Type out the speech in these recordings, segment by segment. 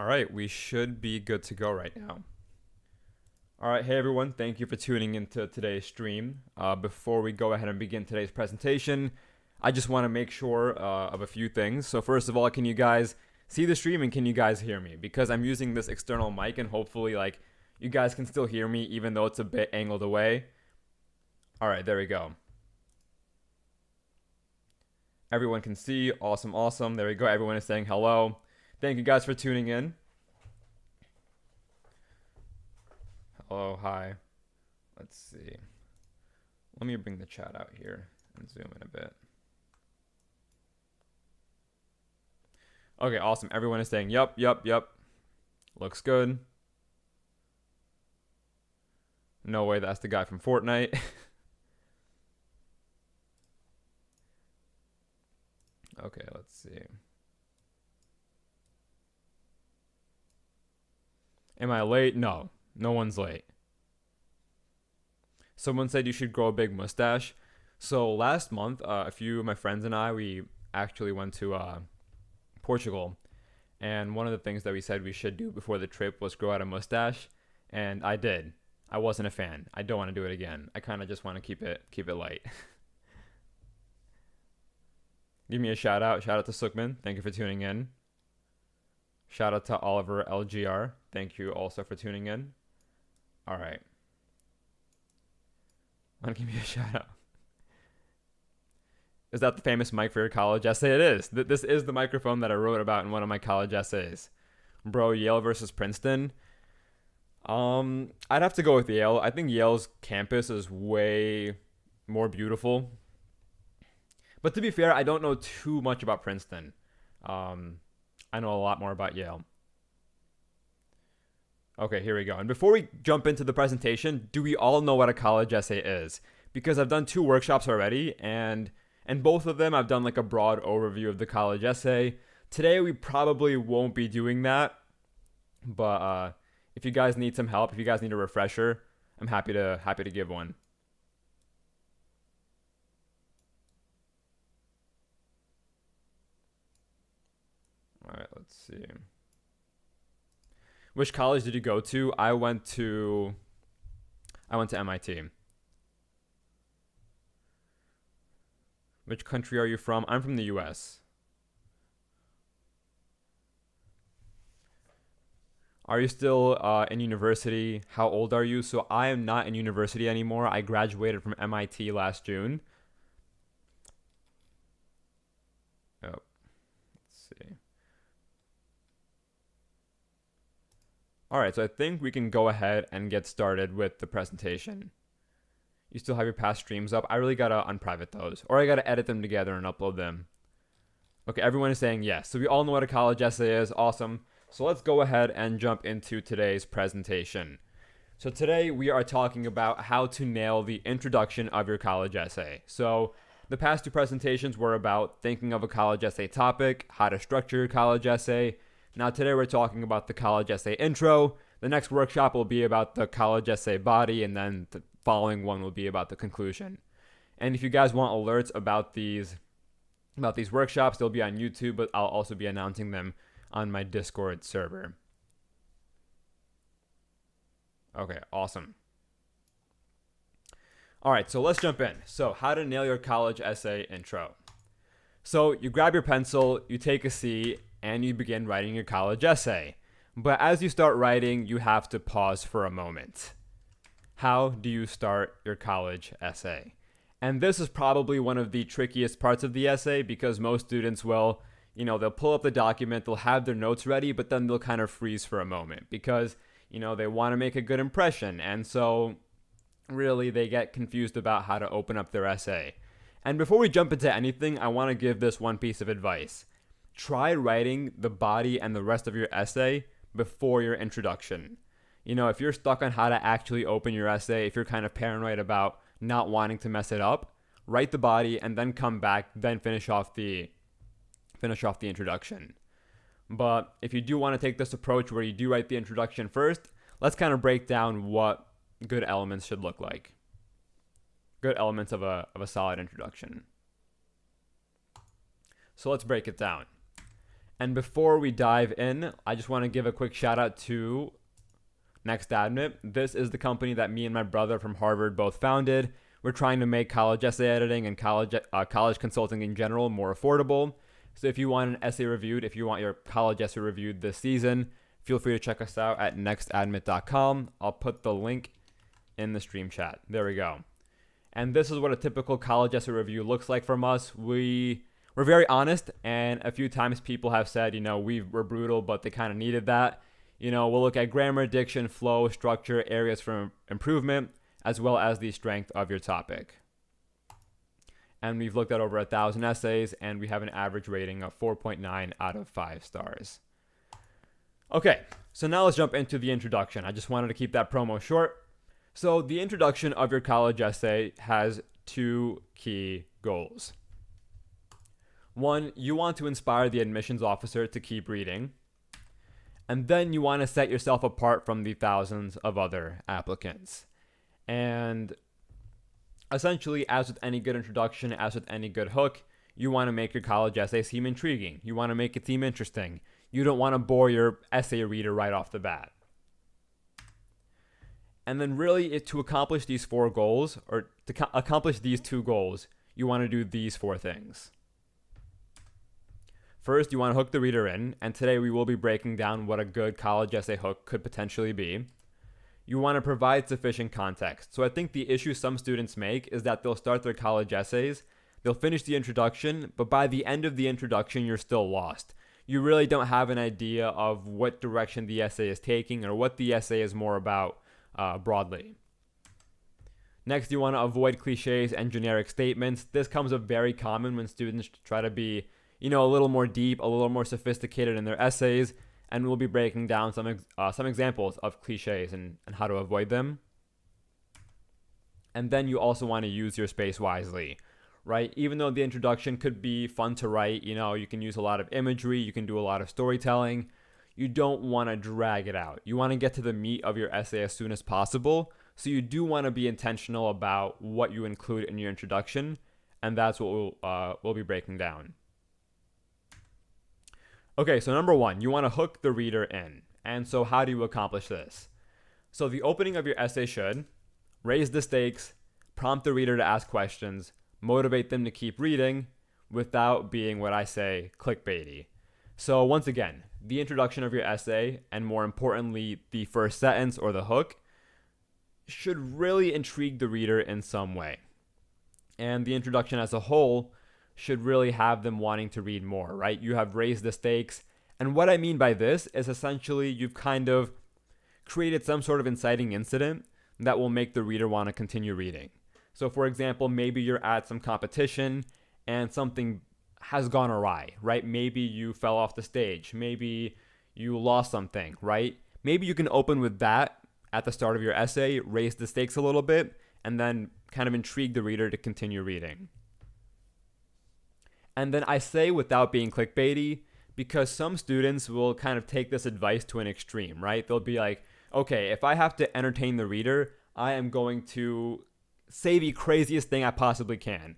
All right, we should be good to go right now. All right, hey everyone, thank you for tuning into today's stream. Before we go ahead and begin today's presentation, I just want to make sure of a few things. So first of all, can you guys see the stream and can you guys hear me? Because I'm using this external mic and hopefully you guys can still hear me even though it's a bit angled away. All right, there we go. Everyone can see. Awesome, awesome. There we go. Everyone is saying hello. Thank you guys for tuning in. Hello, hi. Let's see. Let me bring the chat out here and zoom in a bit. Okay, awesome. Everyone is saying, yup. Looks good. No way, that's the guy from Fortnite. Okay, let's see. Am I late? No. No one's late. Someone said you should grow a big mustache. So last month, a few of my friends and I, we actually went to Portugal. And one of the things that we said we should do before the trip was grow out a mustache. And I did. I wasn't a fan. I don't want to do it again. I kind of just want to keep it light. Give me a shout out. Shout out to Sukman. Thank you for tuning in. Shout out to Oliver LGR. Thank you also for tuning in. All right. Want to give me a shout out? Is that the famous mic for your college essay? It is. This is the microphone that I wrote about in one of my college essays. Bro, Yale versus Princeton. I'd have to go with Yale. I think Yale's campus is way more beautiful. But to be fair, I don't know too much about Princeton. I know a lot more about Yale. Okay, here we go. And before we jump into the presentation, do we all know what a college essay is? Because I've done 2 workshops already, and both of them I've done like a broad overview of the college essay. Today we probably won't be doing that, but if you guys need some help, if you guys need a refresher, I'm happy to give one. All right, let's see. Which college did you go to? I went to MIT. Which country are you from? I'm from the US. Are you still in university? How old are you? So I am not in university anymore. I graduated from MIT last June. Oh, let's see. All right, so I think we can go ahead and get started with the presentation. You still have your past streams up. I really gotta unprivate those, or I gotta edit them together and upload them. Okay, everyone is saying yes. So we all know what a college essay is. Awesome. So let's go ahead and jump into today's presentation. So today we are talking about how to nail the introduction of your college essay. So the past 2 presentations were about thinking of a college essay topic, how to structure your college essay. Now today we're talking about the college essay intro. The next workshop will be about the college essay body, and then the following one will be about the conclusion. And if you guys want alerts about these workshops, they'll be on YouTube, but I'll also be announcing them on my Discord server. Okay, awesome. All right, so let's jump in. So how to nail your college essay intro. So you grab your pencil, you take a seat, and you begin writing your college essay. But as you start writing, you have to pause for a moment. How do you start your college essay? And this is probably one of the trickiest parts of the essay, because most students will, they'll pull up the document, they'll have their notes ready, but then they'll kind of freeze for a moment because, they want to make a good impression. And so really they get confused about how to open up their essay. And before we jump into anything, I want to give this one piece of advice. Try writing the body and the rest of your essay before your introduction. If you're stuck on how to actually open your essay, if you're kind of paranoid about not wanting to mess it up, write the body and then come back, then finish off the introduction. But if you do want to take this approach where you do write the introduction first, let's kind of break down what good elements should look like. Good elements of a solid introduction. So let's break it down. And before we dive in, I just want to give a quick shout out to Next Admit. This is the company that me and my brother from Harvard both founded. We're trying to make college essay editing and college consulting in general more affordable. So if you want an essay reviewed, if you want your college essay reviewed this season, feel free to check us out at nextadmit.com. I'll put the link in the stream chat. There we go. And this is what a typical college essay review looks like from us. We're very honest, and a few times people have said, we're brutal, but they kind of needed that. We'll look at grammar, diction, flow, structure, areas for improvement, as well as the strength of your topic. And we've looked at over 1,000 essays, and we have an average rating of 4.9 out of 5 stars. Okay, so now let's jump into the introduction. I just wanted to keep that promo short. So the introduction of your college essay has 2 key goals. 1, you want to inspire the admissions officer to keep reading. And then you want to set yourself apart from the thousands of other applicants. And essentially, as with any good introduction, as with any good hook, you want to make your college essay seem intriguing. You want to make it seem interesting. You don't want to bore your essay reader right off the bat. And then really, to accomplish these 4 goals, or to accomplish these 2 goals, you want to do these 4 things. First, you want to hook the reader in, and today we will be breaking down what a good college essay hook could potentially be. You want to provide sufficient context. So I think the issue some students make is that they'll start their college essays, they'll finish the introduction, but by the end of the introduction, you're still lost. You really don't have an idea of what direction the essay is taking or what the essay is more about broadly. Next, you want to avoid cliches and generic statements. This comes up very common when students try to be a little more deep, a little more sophisticated in their essays, and we'll be breaking down some examples of cliches and how to avoid them. And then you also want to use your space wisely, right? Even though the introduction could be fun to write, you can use a lot of imagery, you can do a lot of storytelling, you don't want to drag it out. You want to get to the meat of your essay as soon as possible, so you do want to be intentional about what you include in your introduction, and that's what we'll be breaking down. Okay, so number 1, you want to hook the reader in. And so how do you accomplish this? So the opening of your essay should raise the stakes, prompt the reader to ask questions, motivate them to keep reading without being what I say clickbaity. So once again, the introduction of your essay, and more importantly, the first sentence or the hook, should really intrigue the reader in some way. And the introduction as a whole should really have them wanting to read more, right? You have raised the stakes. And what I mean by this is essentially you've kind of created some sort of inciting incident that will make the reader want to continue reading. So for example, maybe you're at some competition and something has gone awry, right? Maybe you fell off the stage. Maybe you lost something, right? Maybe you can open with that at the start of your essay, raise the stakes a little bit, and then kind of intrigue the reader to continue reading. And then I say without being clickbaity because some students will kind of take this advice to an extreme, right? They'll be like, okay, if I have to entertain the reader, I am going to say the craziest thing I possibly can.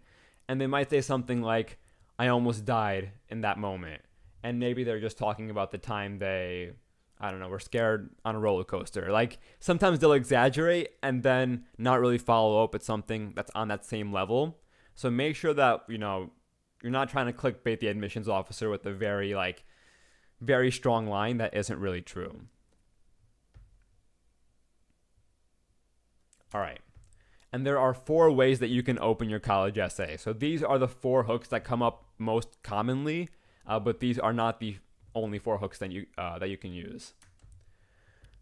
And they might say something like, I almost died in that moment. And maybe they're just talking about the time they, were scared on a roller coaster. Like sometimes they'll exaggerate and then not really follow up with something that's on that same level. So make sure that, you're not trying to clickbait the admissions officer with a very strong line that isn't really true. All right. And there are 4 ways that you can open your college essay. So these are the 4 hooks that come up most commonly, but these are not the only 4 hooks that you can use.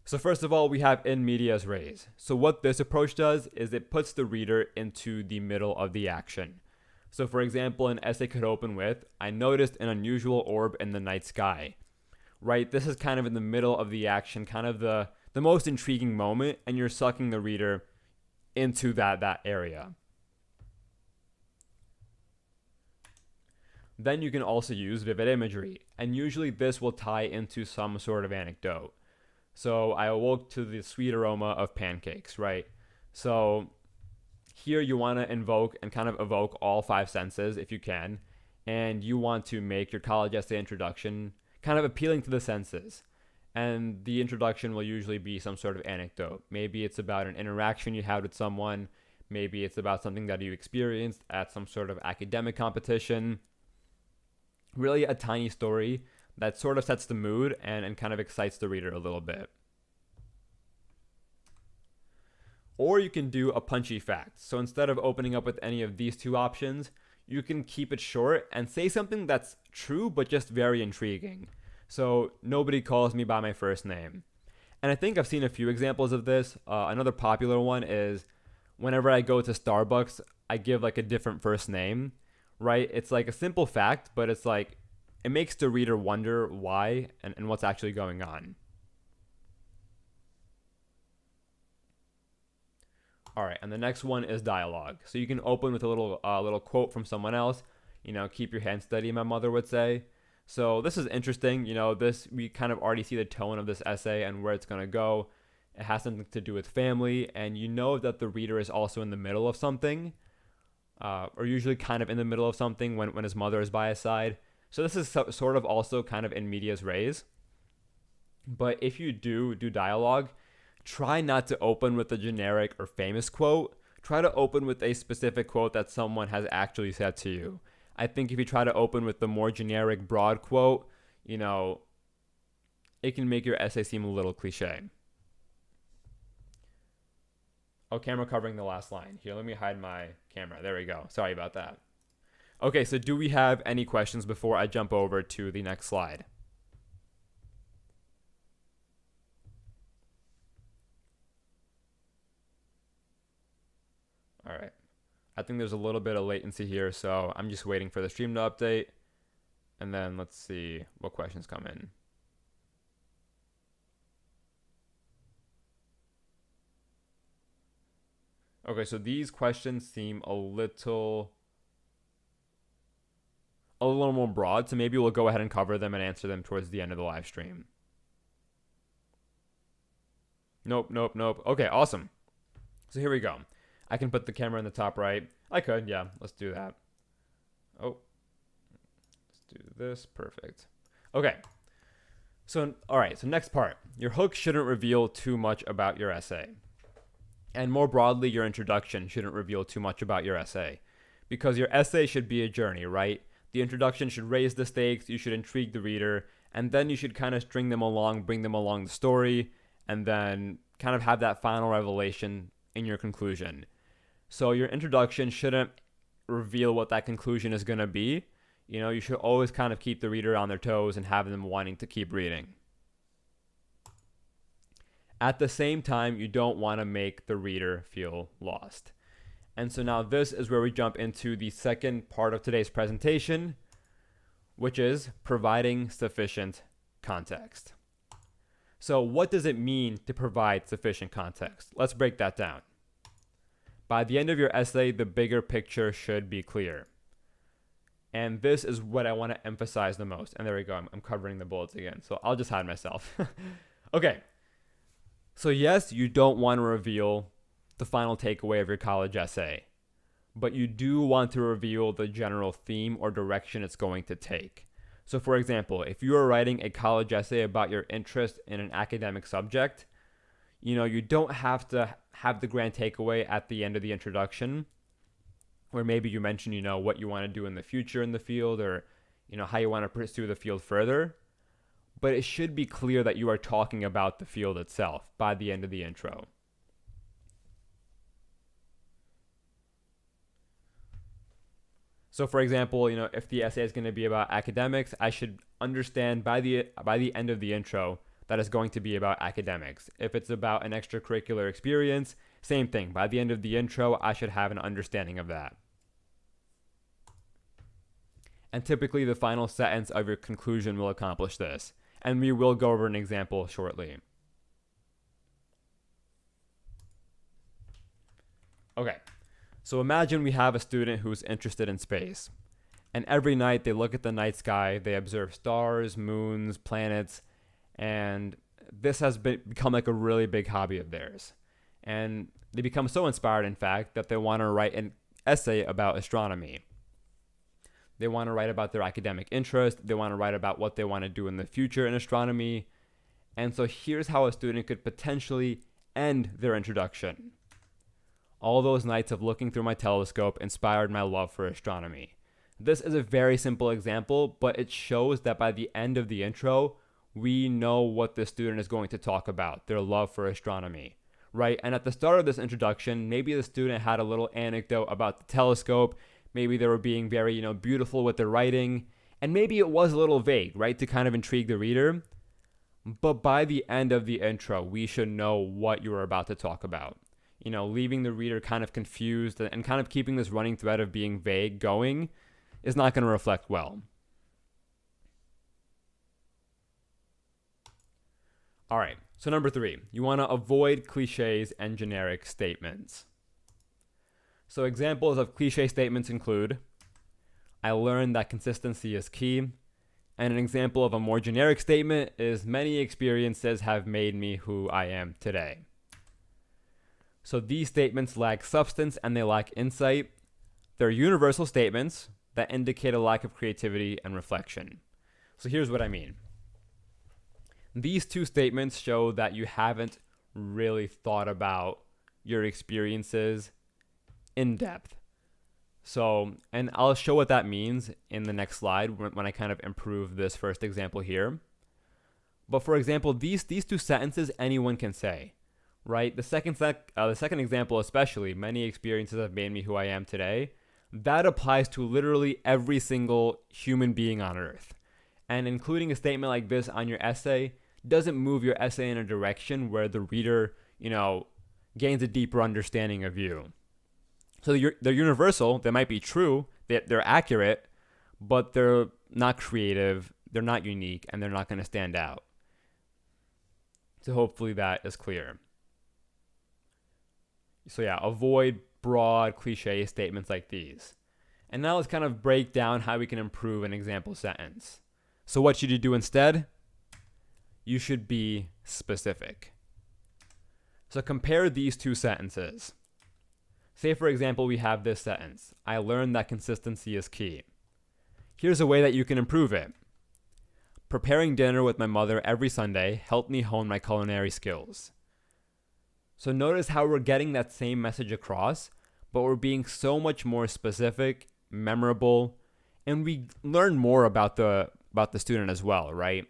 So first of all, we have in medias res. So what this approach does is it puts the reader into the middle of the action. So for example, an essay could open with, I noticed an unusual orb in the night sky, right? This is kind of in the middle of the action, kind of the most intriguing moment, and you're sucking the reader into that area. Then you can also use vivid imagery, and usually this will tie into some sort of anecdote. So I awoke to the sweet aroma of pancakes, right? So here you want to invoke and kind of evoke all 5 senses if you can, and you want to make your college essay introduction kind of appealing to the senses. And the introduction will usually be some sort of anecdote. Maybe it's about an interaction you had with someone. Maybe it's about something that you experienced at some sort of academic competition. Really a tiny story that sort of sets the mood and kind of excites the reader a little bit. Or you can do a punchy fact. So instead of opening up with any of these two options, you can keep it short and say something that's true but just very intriguing. So nobody calls me by my first name. And I think I've seen a few examples of this. Another popular one is whenever I go to Starbucks, I give like a different first name, right? It's like a simple fact, but it's like, it makes the reader wonder why and what's actually going on. All right, and the next one is dialogue. So you can open with a little quote from someone else. Keep your hand steady, my mother would say. So this is interesting. This, we kind of already see the tone of this essay and where it's going to go. It has something to do with family, and you know that the reader is also in the middle of something, or usually kind of in the middle of something when his mother is by his side. So this is sort of also kind of in medias res. But if you do dialogue, try not to open with a generic or famous quote. Try to open with a specific quote that someone has actually said to you. I think if you try to open with the more generic, broad quote, it can make your essay seem a little cliche. Oh, camera covering the last line. Here, let me hide my camera. There we go. Sorry about that. Okay, so do we have any questions before I jump over to the next slide? All right. I think there's a little bit of latency here, so I'm just waiting for the stream to update. And then let's see what questions come in. Okay, so these questions seem a little more broad, so maybe we'll go ahead and cover them and answer them towards the end of the live stream. Nope. Okay, awesome. So here we go. I can put the camera in the top right. I could, yeah. Let's do that. Oh. Let's do this. Perfect. Okay. So, all right. So next part. Your hook shouldn't reveal too much about your essay. And more broadly, your introduction shouldn't reveal too much about your essay. Because your essay should be a journey, right? The introduction should raise the stakes. You should intrigue the reader. And then you should kind of string them along, bring them along the story, and then kind of have that final revelation in your conclusion. So your introduction shouldn't reveal what that conclusion is going to be. You should always kind of keep the reader on their toes and have them wanting to keep reading. At the same time, you don't want to make the reader feel lost. And so now this is where we jump into the second part of today's presentation, which is providing sufficient context. So what does it mean to provide sufficient context? Let's break that down. By the end of your essay, the bigger picture should be clear. And this is what I want to emphasize the most. And there we go. I'm covering the bullets again. So I'll just hide myself. Okay. So yes, you don't want to reveal the final takeaway of your college essay, but you do want to reveal the general theme or direction it's going to take. So for example, if you are writing a college essay about your interest in an academic subject, you don't have to have the grand takeaway at the end of the introduction, where maybe you mention, what you want to do in the future in the field, or, how you want to pursue the field further. But it should be clear that you are talking about the field itself by the end of the intro. So for example, if the essay is going to be about academics, I should understand by the end of the intro that is going to be about academics. If it's about an extracurricular experience, same thing. By the end of the intro, I should have an understanding of that. And typically the final sentence of your conclusion will accomplish this. And we will go over an example shortly. Okay, so imagine we have a student who's interested in space. And every night they look at the night sky, they observe stars, moons, planets, and this has become like a really big hobby of theirs. And they become so inspired, in fact, that they want to write an essay about astronomy. They want to write about their academic interest. They want to write about what they want to do in the future in astronomy. And so here's how a student could potentially end their introduction. All those nights of looking through my telescope inspired my love for astronomy. This is a very simple example, but it shows that by the end of the intro, we know what the student is going to talk about, their love for astronomy, right? And at the start of this introduction, maybe the student had a little anecdote about the telescope. Maybe they were being very, beautiful with their writing. And maybe it was a little vague, right, to kind of intrigue the reader. But by the end of the intro, we should know what you are about to talk about. Leaving the reader kind of confused and kind of keeping this running thread of being vague going is not going to reflect well. All right, so number 3, you want to avoid cliches and generic statements. So examples of cliche statements include, I learned that consistency is key. And an example of a more generic statement is, many experiences have made me who I am today. So these statements lack substance and they lack insight. They're universal statements that indicate a lack of creativity and reflection. So here's what I mean. These two statements show that you haven't really thought about your experiences in depth. So, and I'll show what that means in the next slide when I kind of improve this first example here. But for example, these two sentences anyone can say, right? The second example especially, many experiences have made me who I am today, that applies to literally every single human being on earth. And including a statement like this on your essay doesn't move your essay in a direction where the reader, gains a deeper understanding of you. So they're universal, they might be true, they're accurate, but they're not creative, they're not unique, and they're not going to stand out. So hopefully that is clear. So yeah, avoid broad cliche statements like these. And now let's kind of break down how we can improve an example sentence. So what should you do instead? You should be specific. So compare these two sentences. Say, for example, we have this sentence, I learned that consistency is key. Here's a way that you can improve it. Preparing dinner with my mother every Sunday helped me hone my culinary skills. So notice how we're getting that same message across, but we're being so much more specific, memorable, and we learn more about the student as well, right?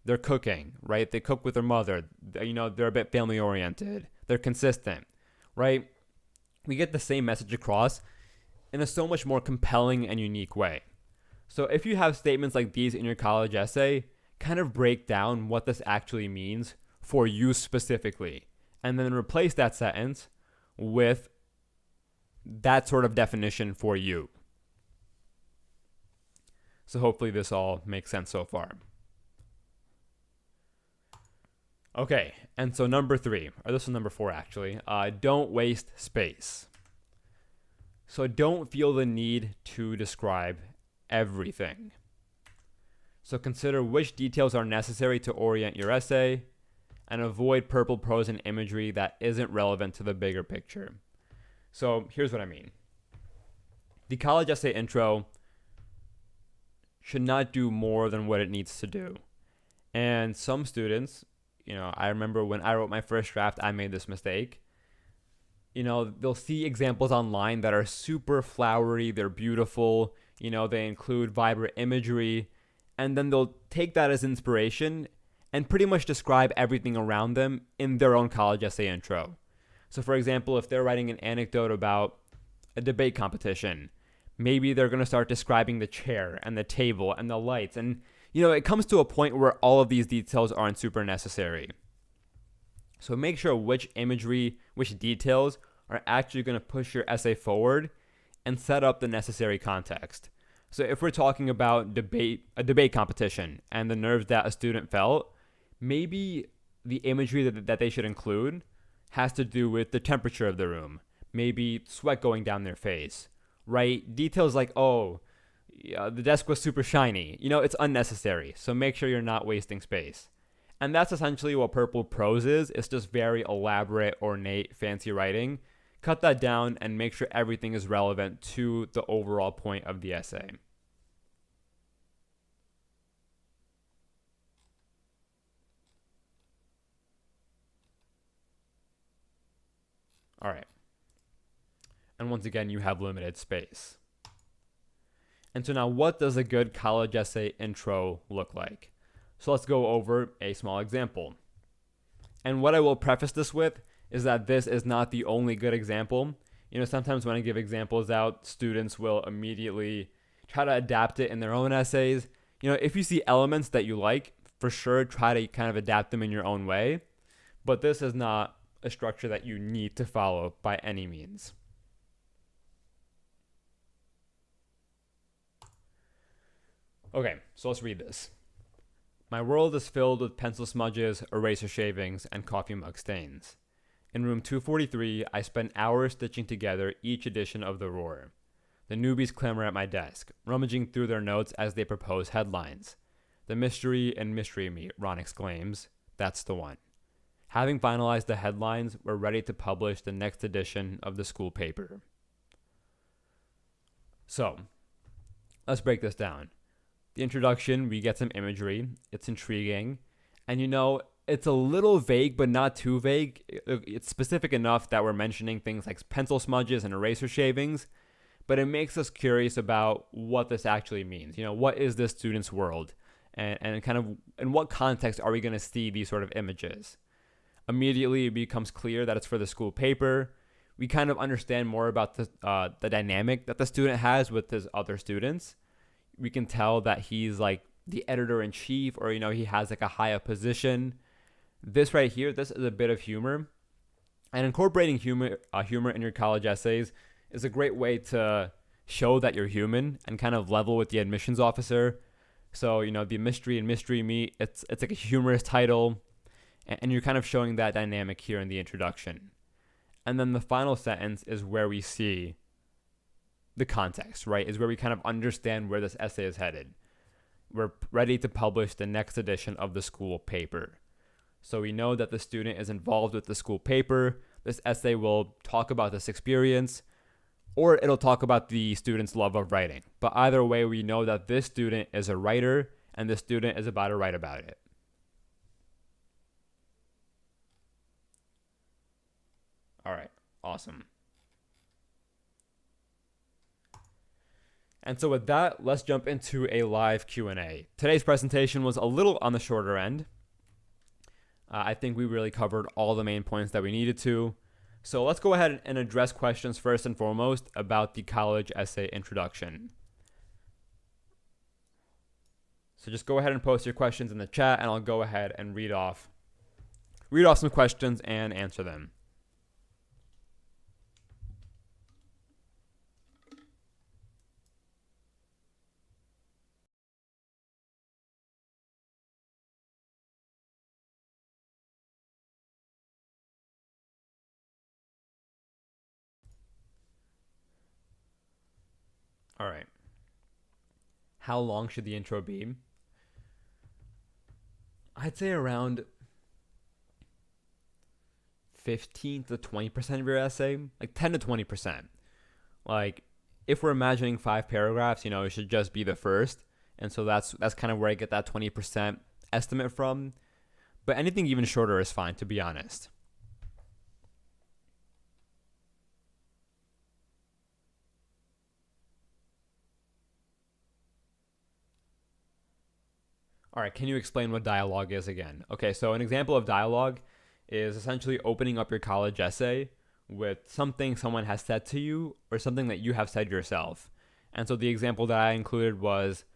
They're cooking, right? They cook with their mother. They're a bit family oriented. They're consistent, right? We get the same message across in a so much more compelling and unique way. So if you have statements like these in your college essay, kind of break down what this actually means for you specifically, and then replace that sentence with that sort of definition for you. So hopefully this all makes sense so far. Okay, and so number 3, or this is number 4 actually, don't waste space. So don't feel the need to describe everything. So consider which details are necessary to orient your essay, and avoid purple prose and imagery that isn't relevant to the bigger picture. So here's what I mean. The college essay intro should not do more than what it needs to do. And some students, I remember when I wrote my first draft, I made this mistake. They'll see examples online that are super flowery, they're beautiful, they include vibrant imagery, and then they'll take that as inspiration and pretty much describe everything around them in their own college essay intro. So for example, if they're writing an anecdote about a debate competition, maybe they're going to start describing the chair and the table and the lights. And, it comes to a point where all of these details aren't super necessary. So make sure which imagery, which details are actually going to push your essay forward and set up the necessary context. So if we're talking about a debate competition and the nerves that a student felt, maybe the imagery that they should include has to do with the temperature of the room, maybe sweat going down their face, right? Details like, the desk was super shiny. It's unnecessary. So make sure you're not wasting space. And that's essentially what purple prose is. It's just very elaborate, ornate, fancy writing. Cut that down and make sure everything is relevant to the overall point of the essay. All right. And once again, you have limited space. And so now, what does a good college essay intro look like? So let's go over a small example. And what I will preface this with is that this is not the only good example. Sometimes when I give examples out, students will immediately try to adapt it in their own essays. If you see elements that you like, for sure, try to kind of adapt them in your own way. But this is not a structure that you need to follow by any means. Okay, so let's read this. My world is filled with pencil smudges, eraser shavings, and coffee mug stains. In room 243, I spent hours stitching together each edition of The Roar. The newbies clamor at my desk, rummaging through their notes as they propose headlines. The mystery and mystery meat, Ron exclaims. That's the one. Having finalized the headlines, we're ready to publish the next edition of the school paper. So, let's break this down. The introduction, we get some imagery. It's intriguing. And it's a little vague, but not too vague. It's specific enough that we're mentioning things like pencil smudges and eraser shavings, but it makes us curious about what this actually means. What is this student's world? And kind of in what context are we going to see these sort of images? Immediately, it becomes clear that it's for the school paper. We kind of understand more about the dynamic that the student has with his other students. We can tell that he's like the editor-in-chief, or he has like a high up position. This right here, this is a bit of humor, and incorporating humor in your college essays is a great way to show that you're human and kind of level with the admissions officer. So the mystery and mystery meet, it's like a humorous title, and you're kind of showing that dynamic here in the introduction. And then the final sentence is where we see the context, right? Is where we kind of understand where this essay is headed. We're ready to publish the next edition of the school paper. So we know that the student is involved with the school paper. This essay will talk about this experience, or it'll talk about the student's love of writing. But either way, we know that this student is a writer, and this student is about to write about it. All right, awesome. And so with that, let's jump into a live Q&A. Today's presentation was a little on the shorter end. I think we really covered all the main points that we needed to. So let's go ahead and address questions first and foremost about the college essay introduction. So just go ahead and post your questions in the chat, and I'll go ahead and read off some questions and answer them. All right. How long should the intro be? I'd say around 15 to 20% of your essay, like 10 to 20%. Like, if we're imagining 5 paragraphs, it should just be the first. And so that's kind of where I get that 20% estimate from. But anything even shorter is fine, to be honest. All right, can you explain what dialogue is again? Okay, so an example of dialogue is essentially opening up your college essay with something someone has said to you or something that you have said yourself. And so the example that I included was,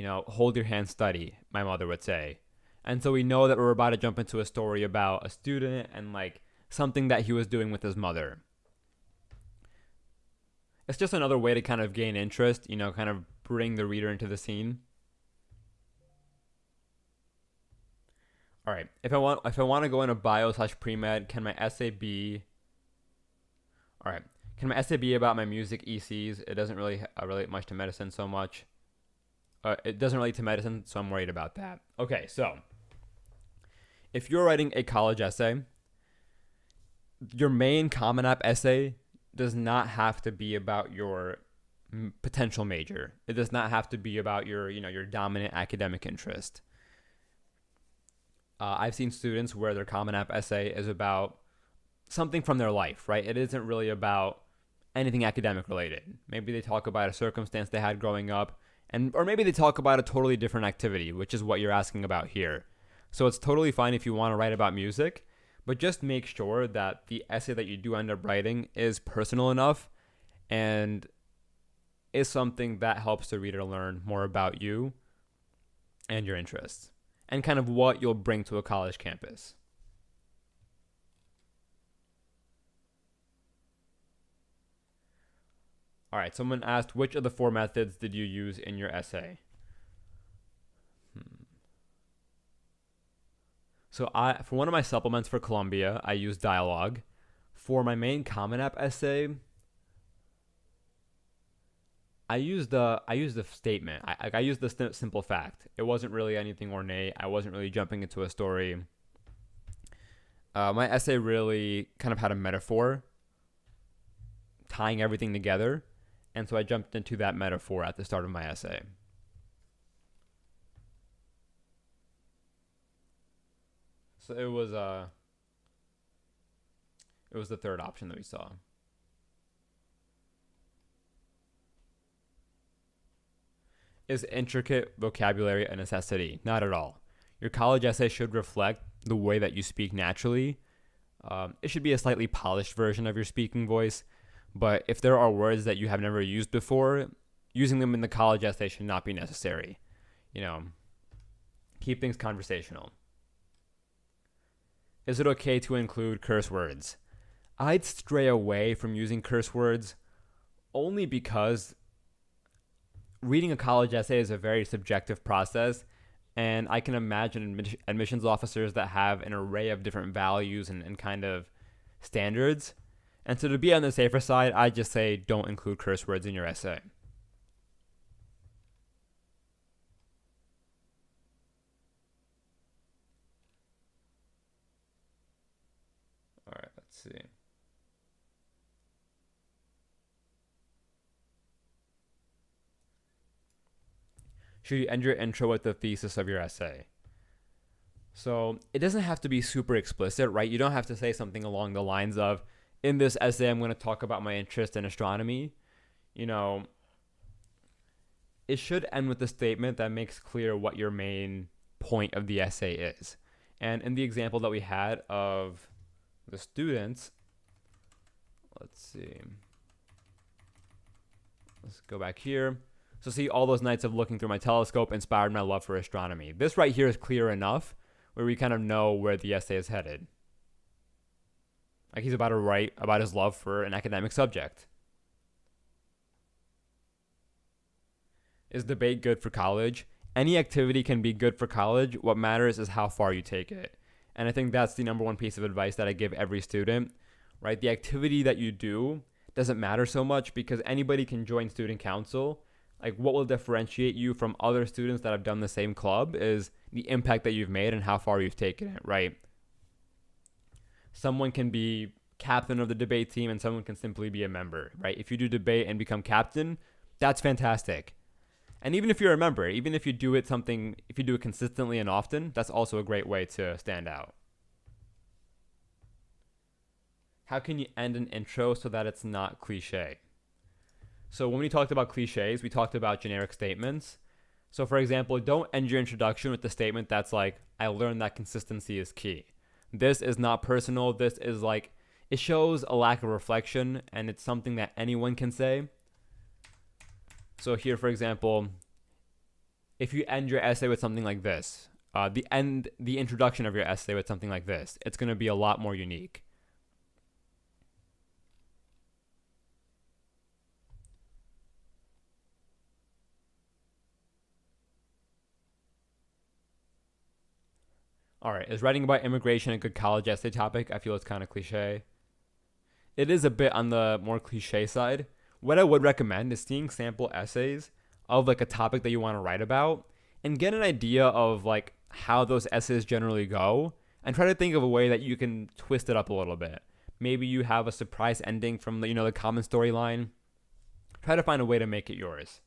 hold your hand steady, my mother would say. And so we know that we're about to jump into a story about a student and like something that he was doing with his mother. It's just another way to kind of gain interest, kind of bring the reader into the scene. All right. If I want to go into bio/pre-med, can my essay be? All right. Can my essay be about my music ECs? It doesn't really relate much to medicine so much. It doesn't relate to medicine, so I'm worried about that. Okay, so if you're writing a college essay, your main Common App essay does not have to be about your potential major. It does not have to be about your dominant academic interest. I've seen students where their Common App essay is about something from their life, right? It isn't really about anything academic related. Maybe they talk about a circumstance they had growing up, and or maybe they talk about a totally different activity, which is what you're asking about here. So it's totally fine if you want to write about music, but just make sure that the essay that you do end up writing is personal enough and is something that helps the reader learn more about you and your interests and kind of what you'll bring to a college campus. All right, someone asked, which of the four methods did you use in your essay? So for one of my supplements for Columbia, I used dialogue. For my main Common App essay, I used the statement. I used the simple fact. It wasn't really anything ornate. I wasn't really jumping into a story. My essay really kind of had a metaphor, tying everything together. And so I jumped into that metaphor at the start of my essay. So it was the third option that we saw. Is intricate vocabulary a necessity? Not at all. Your college essay should reflect the way that you speak naturally. It should be a slightly polished version of your speaking voice. But if there are words that you have never used before, using them in the college essay should not be necessary. Keep things conversational. Is it okay to include curse words? I'd stray away from using curse words only because reading a college essay is a very subjective process, and I can imagine admissions officers that have an array of different values and kind of standards. And so to be on the safer side, I just say don't include curse words in your essay. All right, let's see. Should you end your intro with the thesis of your essay? So it doesn't have to be super explicit, right? You don't have to say something along the lines of, in this essay, I'm going to talk about my interest in astronomy. It should end with a statement that makes clear what your main point of the essay is. And in the example that we had of the students, let's see. Let's go back here. So see, all those nights of looking through my telescope inspired my love for astronomy. This right here is clear enough where we kind of know where the essay is headed. Like he's about to write about his love for an academic subject. Is debate good for college? Any activity can be good for college. What matters is how far you take it. And I think that's the number one piece of advice that I give every student, right? The activity that you do doesn't matter so much because anybody can join student council. Like what will differentiate you from other students that have done the same club is the impact that you've made and how far you've taken it, right? Someone can be captain of the debate team and someone can simply be a member, right? If you do debate and become captain, that's fantastic. And even if you're a member, even if you do it consistently and often, that's also a great way to stand out. How can you end an intro so that it's not cliche? So when we talked about cliches, we talked about generic statements. So for example, don't end your introduction with the statement that's like, I learned that consistency is key. This is not personal. This is like, it shows a lack of reflection and it's something that anyone can say. So here, for example, if you end your essay with something like this, the introduction of your essay with something like this, it's going to be a lot more unique. All right, is writing about immigration a good college essay topic? I feel it's kind of cliche. It is a bit on the more cliche side. What I would recommend is seeing sample essays of like a topic that you want to write about and get an idea of like how those essays generally go and try to think of a way that you can twist it up a little bit. Maybe you have a surprise ending from the common storyline. Try to find a way to make it yours.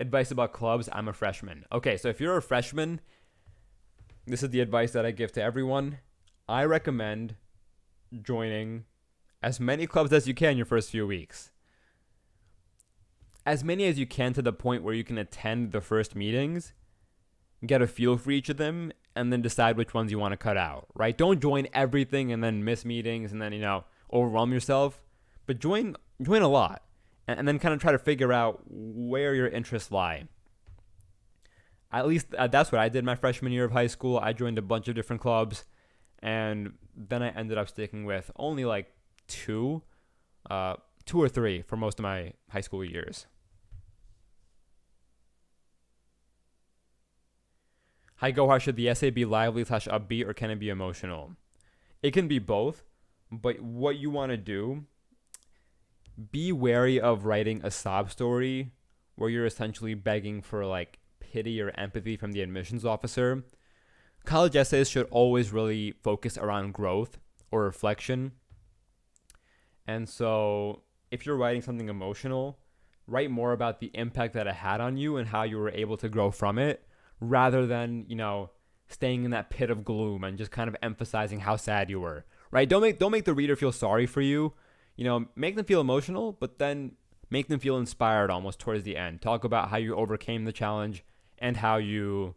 Advice about clubs. I'm a freshman. Okay, so if you're a freshman, this is the advice that I give to everyone. I recommend joining as many clubs as you can your first few weeks. As many as you can to the point where you can attend the first meetings, get a feel for each of them, and then decide which ones you want to cut out, right? Don't join everything and then miss meetings and then, overwhelm yourself. But join a lot and then kind of try to figure out where your interests lie. At least that's what I did my freshman year of high school. I joined a bunch of different clubs, and then I ended up sticking with only like two or three for most of my high school years. Hi Gohar, should the essay be lively / upbeat, or can it be emotional? It can be both, but what you want to do, be wary of writing a sob story where you're essentially begging for like pity or empathy from the admissions officer. College essays should always really focus around growth or reflection. And so if you're writing something emotional, write more about the impact that it had on you and how you were able to grow from it, rather than, staying in that pit of gloom and just kind of emphasizing how sad you were, right? Don't make the reader feel sorry for you. Make them feel emotional, but then make them feel inspired almost towards the end. Talk about how you overcame the challenge and how you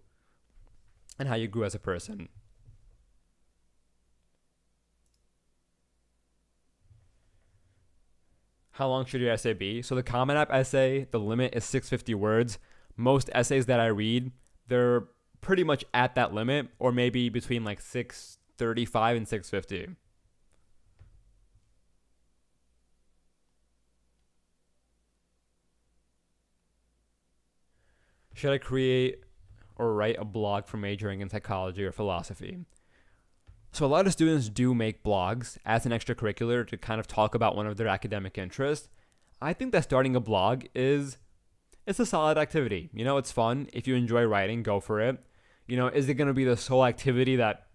grew as a person. How long should your essay be? So the Common App essay, the limit is 650 words. Most essays that I read, they're pretty much at that limit, or maybe between like 635 and 650. Should I create or write a blog for majoring in psychology or philosophy? So a lot of students do make blogs as an extracurricular to kind of talk about one of their academic interests. I think that starting a blog it's a solid activity. It's fun. If you enjoy writing, go for it. Is it going to be the sole activity that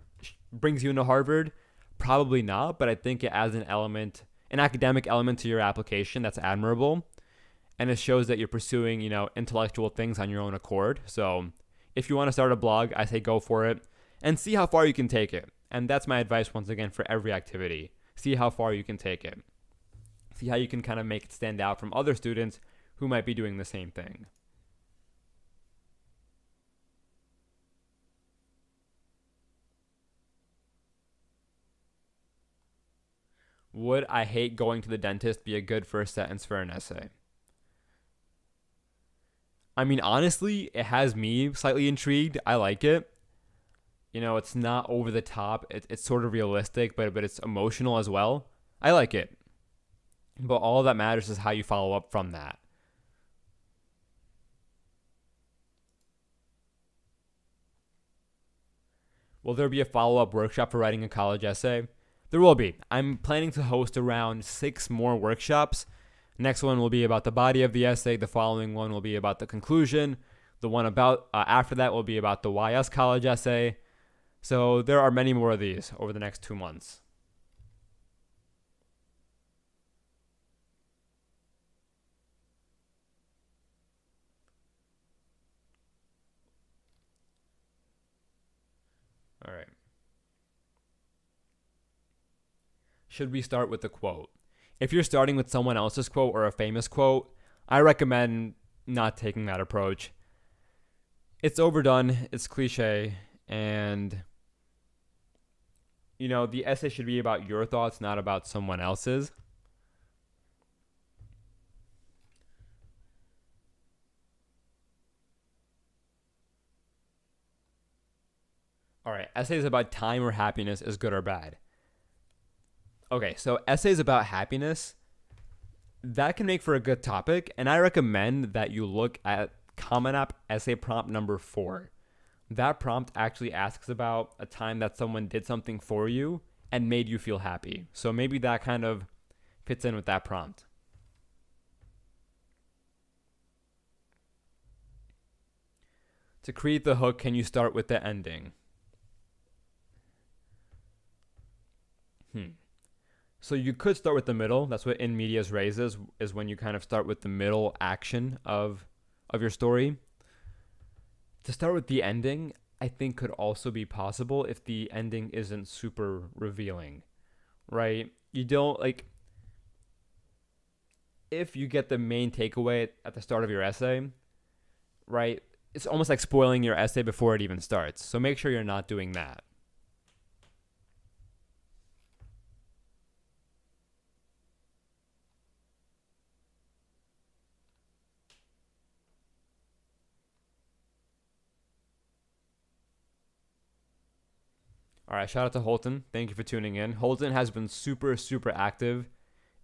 brings you into Harvard? Probably not, but I think it adds an academic element to your application that's admirable. And it shows that you're pursuing, intellectual things on your own accord. So if you want to start a blog, I say go for it and see how far you can take it. And that's my advice once again for every activity. See how far you can take it. See how you can kind of make it stand out from other students who might be doing the same thing. Would "I hate going to the dentist" be a good first sentence for an essay? I mean, honestly, it has me slightly intrigued. I like it. It's not over the top. It's sort of realistic, but it's emotional as well. I like it. But all that matters is how you follow up from that. Will there be a follow-up workshop for writing a college essay? There will be. I'm planning to host around 6 more workshops. Next one will be about the body of the essay. The following one will be about the conclusion. The one after that will be about the Why Us College essay. So there are many more of these over the next 2 months. All right. Should we start with the quote? If you're starting with someone else's quote or a famous quote, I recommend not taking that approach. It's overdone, it's cliche, and the essay should be about your thoughts, not about someone else's. All right, essays about time or happiness is good or bad. Okay, so essays about happiness, that can make for a good topic, and I recommend that you look at Common App essay prompt number 4. That prompt actually asks about a time that someone did something for you and made you feel happy. So maybe that kind of fits in with that prompt. To create the hook, can you start with the ending? So you could start with the middle. That's what in medias res is when you kind of start with the middle action of your story. To start with the ending, I think could also be possible if the ending isn't super revealing, right? You don't like if you get the main takeaway at the start of your essay, right? It's almost like spoiling your essay before it even starts. So make sure you're not doing that. All right, shout out to Holton. Thank you for tuning in. Holton has been super, super active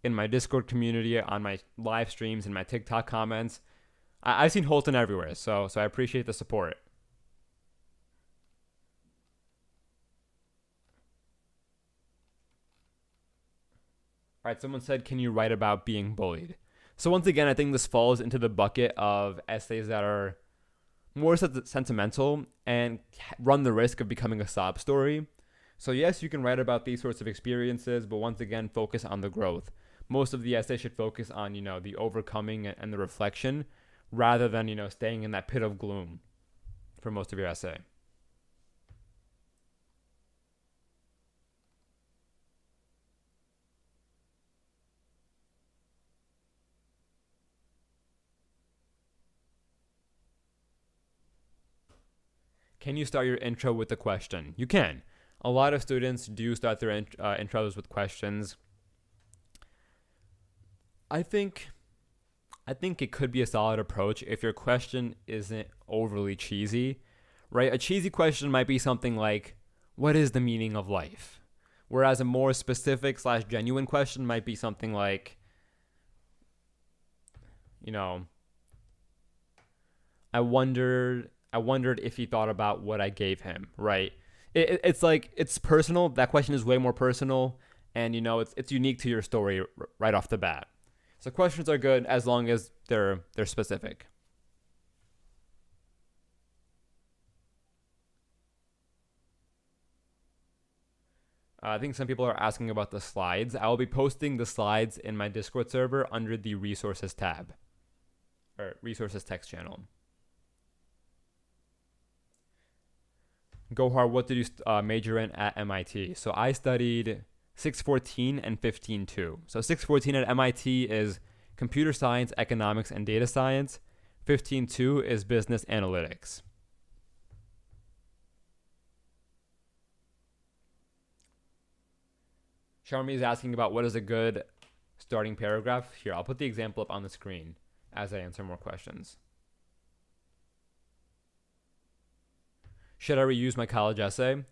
in my Discord community, on my live streams, and my TikTok comments. I've seen Holton everywhere, so I appreciate the support. All right, someone said, can you write about being bullied? So once again, I think this falls into the bucket of essays that are more sentimental and run the risk of becoming a sob story. So yes, you can write about these sorts of experiences, but once again, focus on the growth. Most of the essay should focus on, the overcoming and the reflection rather than, staying in that pit of gloom for most of your essay. Can you start your intro with a question? You can. A lot of students do start their intros with questions. I think it could be a solid approach if your question isn't overly cheesy, right? A cheesy question might be something like, "What is the meaning of life?" Whereas a more specific / genuine question might be something like, you know, I wondered if he thought about what I gave him, right? It's like it's personal. That question is way more personal, and it's unique to your story right off the bat. So questions are good as long as they're specific. I think some people are asking about the slides. I will be posting the slides in my Discord server under the resources tab or resources text channel. Gohar, what did you major in at MIT? So I studied 614 and 15.2. So 614 at MIT is computer science, economics, and data science. 15.2 is business analytics. Sharmi is asking about what is a good starting paragraph. Here, I'll put the example up on the screen as I answer more questions. Should I reuse my college essay?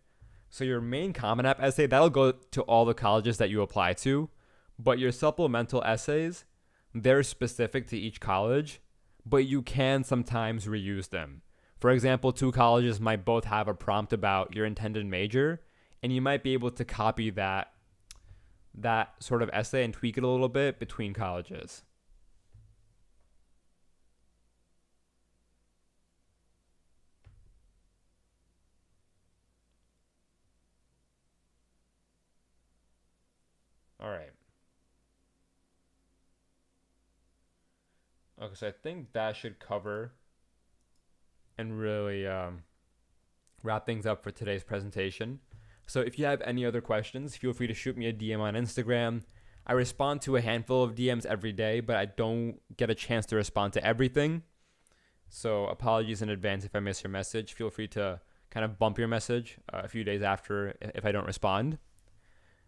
So your main Common App essay, that'll go to all the colleges that you apply to, but your supplemental essays, they're specific to each college, but you can sometimes reuse them. For example, two colleges might both have a prompt about your intended major, and you might be able to copy that sort of essay and tweak it a little bit between colleges. All right. Okay, so I think that should cover and really wrap things up for today's presentation. So if you have any other questions, feel free to shoot me a DM on Instagram. I respond to a handful of DMs every day, but I don't get a chance to respond to everything. So apologies in advance if I miss your message. Feel free to kind of bump your message a few days after if I don't respond.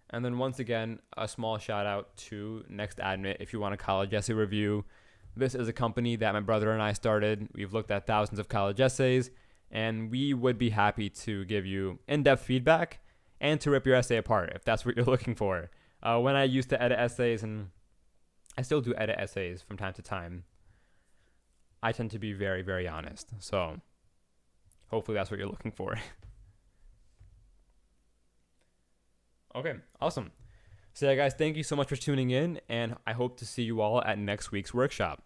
And then once again, a small shout out to Next Admit if you want a college essay review. This is a company that my brother and I started. We've looked at thousands of college essays, and we would be happy to give you in-depth feedback and to rip your essay apart if that's what you're looking for. When I used to edit essays, and I still do edit essays from time to time, I tend to be very, very honest. So hopefully that's what you're looking for. Okay, awesome. So yeah, guys, thank you so much for tuning in, and I hope to see you all at next week's workshop.